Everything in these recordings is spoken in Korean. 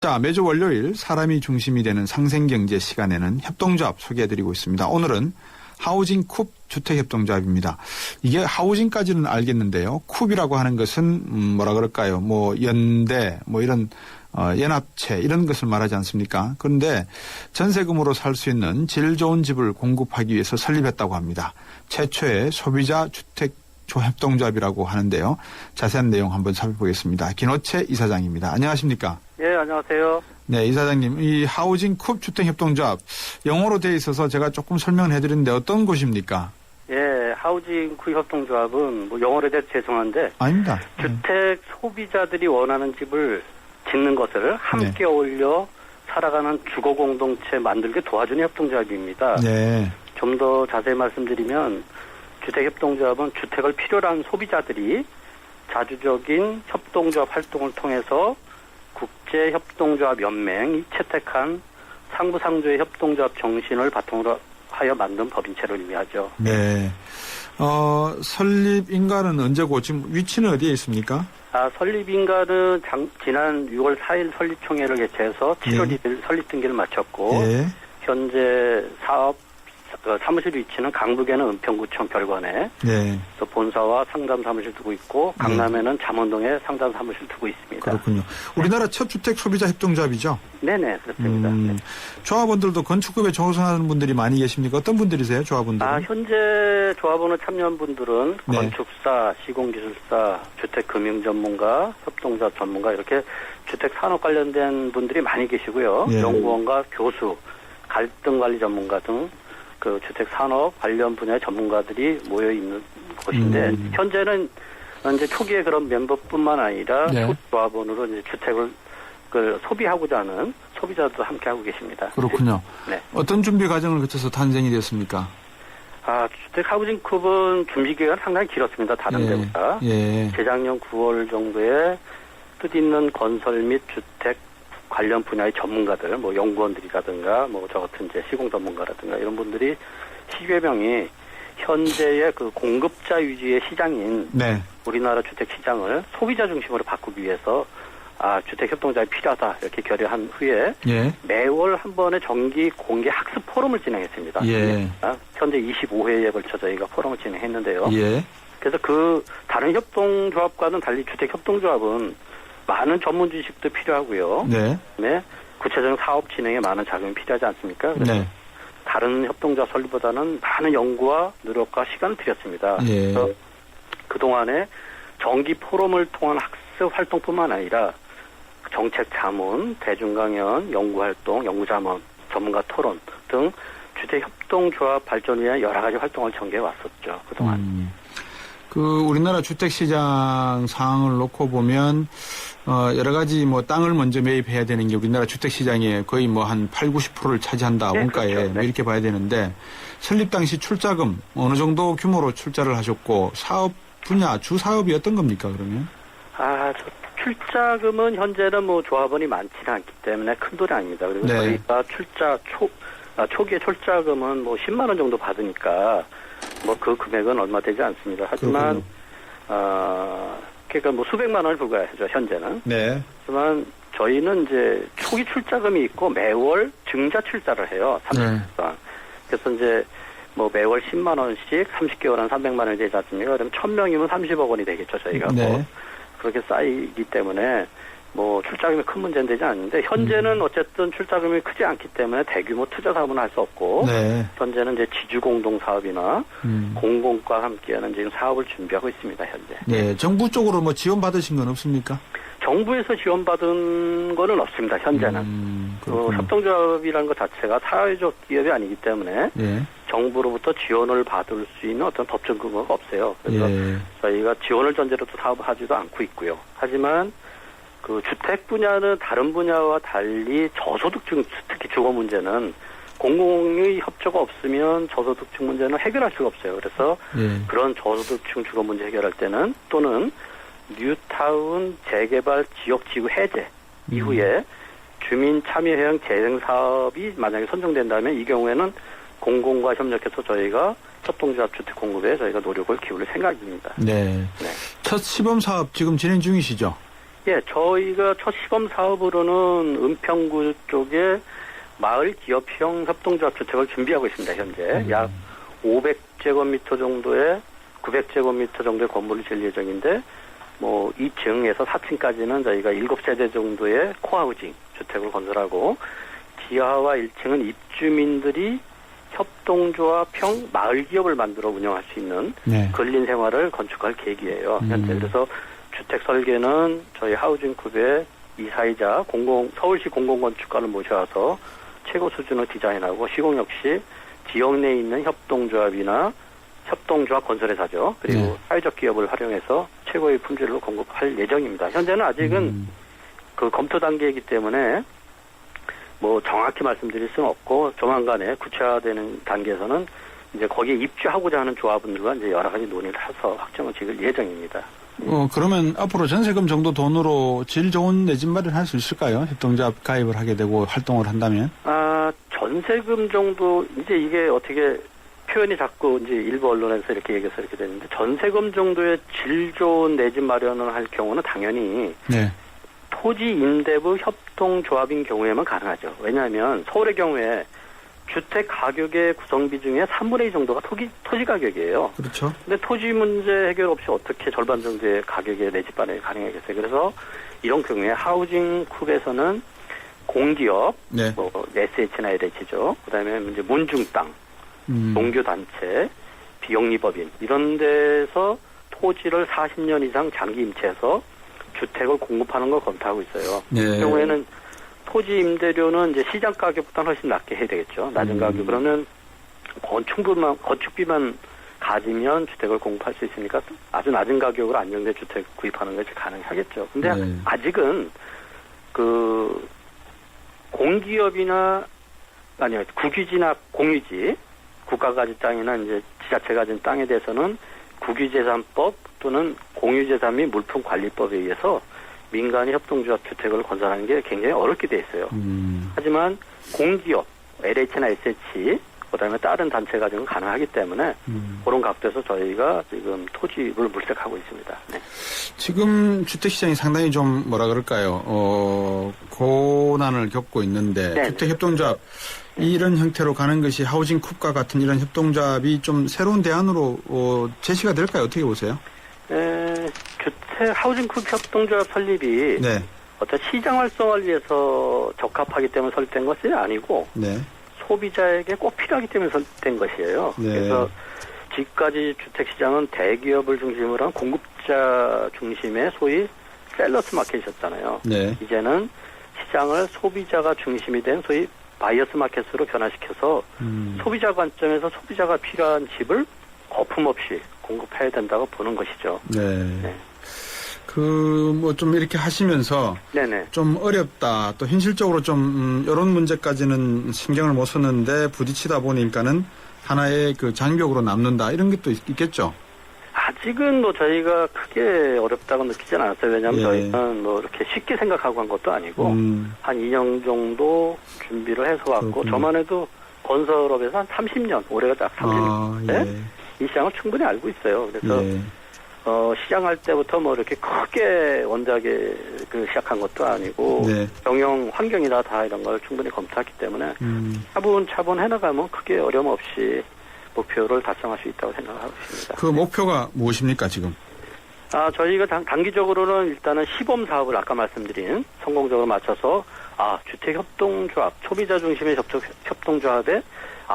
자, 매주 월요일 사람이 중심이 되는 상생경제 시간에는 협동조합 소개해드리고 있습니다. 오늘은 하우징 쿱 주택협동조합입니다. 이게 하우징까지는 알겠는데요. 쿱이라고 하는 것은 뭐라 그럴까요? 뭐 연대, 뭐 이런 연합체 이런 것을 말하지 않습니까? 그런데 전세금으로 살 수 있는 질 좋은 집을 공급하기 위해서 설립했다고 합니다. 최초의 소비자 주택 협동조합이라고 하는데요. 자세한 내용 한번 살펴보겠습니다. 김호채 이사장입니다. 안녕하십니까? 예, 안녕하세요. 네, 이사장님. 이 하우징 쿱 주택협동조합 영어로 되어 있어서 제가 조금 설명을 해드리는데 어떤 곳입니까? 예, 하우징 쿱 협동조합은 뭐 영어로 돼서 죄송한데 아닙니다. 주택 소비자들이 원하는 집을 짓는 것을 함께 어울려 살아가는 주거 공동체 만들게 도와주는 협동조합입니다. 네. 좀 더 자세히 말씀드리면 주택협동조합은 주택을 필요로 하는 소비자들이 자주적인 협동조합 활동을 통해서 국제협동조합연맹이 채택한 상부상조의 협동조합 정신을 바탕으로 하여 만든 법인체를 의미하죠. 네. 설립 인가는 언제고 지금 위치는 어디에 있습니까? 설립 인가는 지난 6월 4일 설립총회를 개최해서 7월 1일 설립 등기를 마쳤고 현재 사무실 위치는 강북에는 은평구청 별관에 또 본사와 상담 사무실 두고 있고 강남에는 잠원동에 상담 사무실 두고 있습니다. 그렇군요. 우리나라 첫 주택 소비자 협동조합이죠? 네네, 그렇습니다. 네. 조합원들도 건축급에 조성하는 분들이 많이 계십니까? 어떤 분들이세요, 조합원들은? 현재 조합원을 참여한 분들은 건축사, 시공기술사, 주택금융 전문가, 협동조합 전문가 이렇게 주택 산업 관련된 분들이 많이 계시고요. 연구원과 교수, 갈등관리 전문가 등 그 주택 산업 관련 분야의 전문가들이 모여 있는 곳인데 현재는 이제 초기에 그런 멤버뿐만 아니라 조합원으로 이제 주택을 소비하고자 하는 소비자도 함께 하고 계십니다. 그렇군요. 네. 어떤 준비 과정을 거쳐서 탄생이 됐습니까? 주택 하우징 쿱은 준비 기간 상당히 길었습니다. 다른 데보다. 재작년 9월 정도에 뜻있는 건설 및 주택 관련 분야의 전문가들, 뭐 연구원들이라든가, 뭐 저 같은 이제 시공 전문가라든가 이런 분들이 10여 명이 현재의 그 공급자 위주의 시장인 우리나라 주택 시장을 소비자 중심으로 바꾸기 위해서 주택 협동조합이 필요하다 이렇게 결의한 후에 매월 한 번의 정기 공개 학습 포럼을 진행했습니다. 현재 25회에 걸쳐 저희가 포럼을 진행했는데요. 그래서 그 다른 협동조합과는 달리 주택 협동조합은 많은 전문 지식도 필요하고요. 그다음에 구체적인 사업 진행에 많은 자금이 필요하지 않습니까? 그래서 다른 협동조합 설립보다는 많은 연구와 노력과 시간을 들였습니다. 그래서 그동안에 정기 포럼을 통한 학습 활동뿐만 아니라 정책 자문, 대중 강연, 연구 활동, 연구 자문, 전문가 토론 등 주택 협동조합 발전을 위한 여러 가지 활동을 전개해 왔었죠. 그동안. 우리나라 주택시장 상황을 놓고 보면, 여러 가지 뭐 땅을 먼저 매입해야 되는 게 우리나라 주택시장의 거의 뭐 한 8, 90%를 차지한다, 원가에. 그렇죠. 뭐 이렇게 봐야 되는데, 설립 당시 출자금, 어느 정도 규모로 출자를 하셨고, 사업 분야, 주 사업이 어떤 겁니까, 그러면? 출자금은 현재는 뭐 조합원이 많지는 않기 때문에 큰 돈이 아닙니다. 그리고 저희가 초기에 출자금은 뭐 10만 원 정도 받으니까, 뭐 그 금액은 얼마 되지 않습니다. 하지만 그러니까 뭐 수백만 원을 불과하죠 현재는. 하지만 저희는 이제 초기 출자금이 있고 매월 증자 출자를 해요. 30년. 그래서 이제 뭐 매월 10만 원씩 30개월은 300만 원이 되지 않습니까? 그러면 1000명이면 30억 원이 되겠죠 저희가. 뭐 그렇게 쌓이기 때문에 뭐 출자금이 큰 문제는 되지 않는데 현재는 어쨌든 출자금이 크지 않기 때문에 대규모 투자 사업은 할 수 없고 현재는 이제 지주공동 사업이나 공공과 함께하는 지금 사업을 준비하고 있습니다 현재. 정부 쪽으로 뭐 지원 받으신 건 없습니까? 정부에서 지원받은 거는 없습니다 현재는. 협동조합이라는 것 자체가 사회적 기업이 아니기 때문에 정부로부터 지원을 받을 수 있는 어떤 법적 근거가 없어요. 그래서 저희가 지원을 전제로도 사업을 하지도 않고 있고요. 하지만 그 주택 분야는 다른 분야와 달리 저소득층, 특히 주거 문제는 공공의 협조가 없으면 저소득층 문제는 해결할 수가 없어요. 그래서 그런 저소득층 주거 문제 해결할 때는 또는 뉴타운 재개발 지역지구 해제 이후에 주민 참여형 재생 사업이 만약에 선정된다면 이 경우에는 공공과 협력해서 저희가 협동조합 주택 공급에 저희가 노력을 기울일 생각입니다. 첫 시범 사업 지금 진행 중이시죠? 예, 저희가 첫 시범 사업으로는 은평구 쪽에 마을 기업형 협동조합 주택을 준비하고 있습니다. 현재 약 500제곱미터 정도의 900제곱미터 정도의 건물을 지을 예정인데 뭐 2층에서 4층까지는 저희가 7세대 정도의 코하우징 주택을 건설하고 지하와 1층은 입주민들이 협동조합형 마을 기업을 만들어 운영할 수 있는 근린 생활을 건축할 계획이에요. 현재 그래서 주택 설계는 저희 하우징쿱의 이사이자 서울시 공공건축가를 모셔와서 최고 수준의 디자인하고 시공 역시 지역 내에 있는 협동조합이나 협동조합 건설회사죠. 그리고 사회적 기업을 활용해서 최고의 품질로 공급할 예정입니다. 현재는 아직은 그 검토 단계이기 때문에 뭐 정확히 말씀드릴 수는 없고 조만간에 구체화되는 단계에서는 이제 거기에 입주하고자 하는 조합원들과 이제 여러 가지 논의를 해서 확정을 지을 예정입니다. 그러면 앞으로 전세금 정도 돈으로 질 좋은 내 집 마련할 수 있을까요? 협동조합 가입을 하게 되고 활동을 한다면? 전세금 정도 이제 이게 어떻게 표현이 자꾸 이제 일부 언론에서 이렇게 얘기해서 이렇게 되는데 전세금 정도의 질 좋은 내 집 마련을 할 경우는 당연히 토지 임대부 협동조합인 경우에만 가능하죠. 왜냐하면 서울의 경우에 주택 가격의 구성비 중에 3분의 2 정도가 토지 가격이에요. 그렇죠. 근데 토지 문제 해결 없이 어떻게 절반 정도의 가격의 내 집 마련이 가능하겠어요. 그래서 이런 경우에 하우징쿱에서는 공기업, 뭐 SH나 LH죠. 그다음에 이제 문중 땅, 종교단체, 비영리법인 이런 데서 토지를 40년 이상 장기 임차해서 주택을 공급하는 걸 검토하고 있어요. 그 경우에는 토지 임대료는 이제 시장 가격보다는 훨씬 낮게 해야 되겠죠. 낮은 가격. 그러면 건축비만 가지면 주택을 공급할 수 있으니까 아주 낮은 가격으로 안정된 주택 구입하는 것이 가능하겠죠. 근데 아직은 그 공기업이나 아니요 국유지나 공유지 국가 가진 땅이나 이제 지자체 가진 땅에 대해서는 국유재산법 또는 공유재산 및 물품관리법에 의해서 민간이 협동조합 주택을 건설하는 게 굉장히 어렵게 돼 있어요. 하지만 공기업, LH나 SH, 그다음에 다른 단체 가지고는 가능하기 때문에 그런 각도에서 저희가 지금 토지를 물색하고 있습니다. 네. 지금 주택시장이 상당히 좀 뭐라 그럴까요? 고난을 겪고 있는데 주택협동조합 이런 형태로 가는 것이 하우징쿱과 같은 이런 협동조합이 좀 새로운 대안으로 제시가 될까요? 어떻게 보세요? 하우징쿱 협동조합 설립이 어떤 시장 활성화를 위해서 적합하기 때문에 설립된 것이 아니고 소비자에게 꼭 필요하기 때문에 설립된 것이에요. 그래서 지금까지 주택시장은 대기업을 중심으로 한 공급자 중심의 소위 셀러스 마켓이었잖아요. 이제는 시장을 소비자가 중심이 된 소위 바이어스 마켓으로 변화시켜서 소비자 관점에서 소비자가 필요한 집을 거품 없이 공급해야 된다고 보는 것이죠. 뭐 좀 이렇게 하시면서 좀 어렵다 또 현실적으로 좀 이런 문제까지는 신경을 못 썼는데 부딪히다 보니까는 하나의 그 장벽으로 남는다 이런 것도 있겠죠. 아직은 뭐 저희가 크게 어렵다고 느끼진 않았어요. 왜냐하면 저희는 뭐 이렇게 쉽게 생각하고 한 것도 아니고 한 2년 정도 준비를 해서 왔고 저만 해도 건설업에서 한 30년 올해가 딱 30년 이 시장을 충분히 알고 있어요. 그래서 시작할 때부터 뭐 이렇게 크게 원작에 시작한 것도 아니고 경영 환경이나 다 이런 걸 충분히 검토했기 때문에 차분차분 해나가면 크게 어려움 없이 목표를 달성할 수 있다고 생각하고 있습니다. 그 목표가 무엇입니까 지금? 저희가 단기적으로는 일단은 시범 사업을 아까 말씀드린 성공적으로 맞춰서 주택협동조합, 소비자 중심의 협동조합에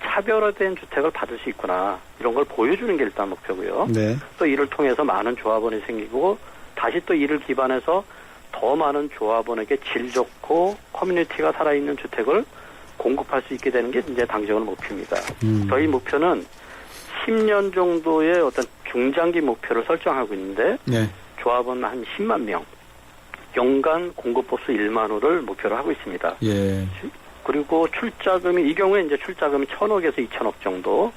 차별화된 주택을 받을 수 있구나. 이런 걸 보여주는 게 일단 목표고요. 또 이를 통해서 많은 조합원이 생기고 다시 또 이를 기반해서 더 많은 조합원에게 질 좋고 커뮤니티가 살아있는 주택을 공급할 수 있게 되는 게 이제 단기적으로 목표입니다. 저희 목표는 10년 정도의 어떤 중장기 목표를 설정하고 있는데 조합원 한 10만 명, 연간 공급보수 1만 호를 목표로 하고 있습니다. 그리고 출자금이 이 경우에 이제 출자금이 1,000억에서 2,000억 정도,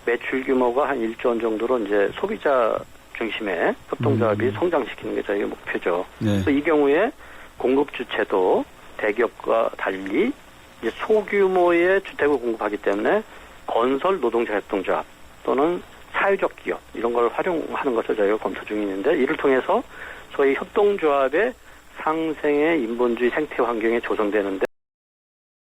매출 규모가 한 1조 원 정도로 이제 소비자 중심의 협동조합이 성장시키는 게 저희의 목표죠. 그래서 이 경우에 공급 주체도 대기업과 달리 이제 소규모의 주택을 공급하기 때문에 건설 노동자 협동조합 또는 사회적 기업 이런 걸 활용하는 것을 저희가 검토 중에 있는데 이를 통해서 소위 협동조합의 상생의 인본주의 생태 환경에 조성되는데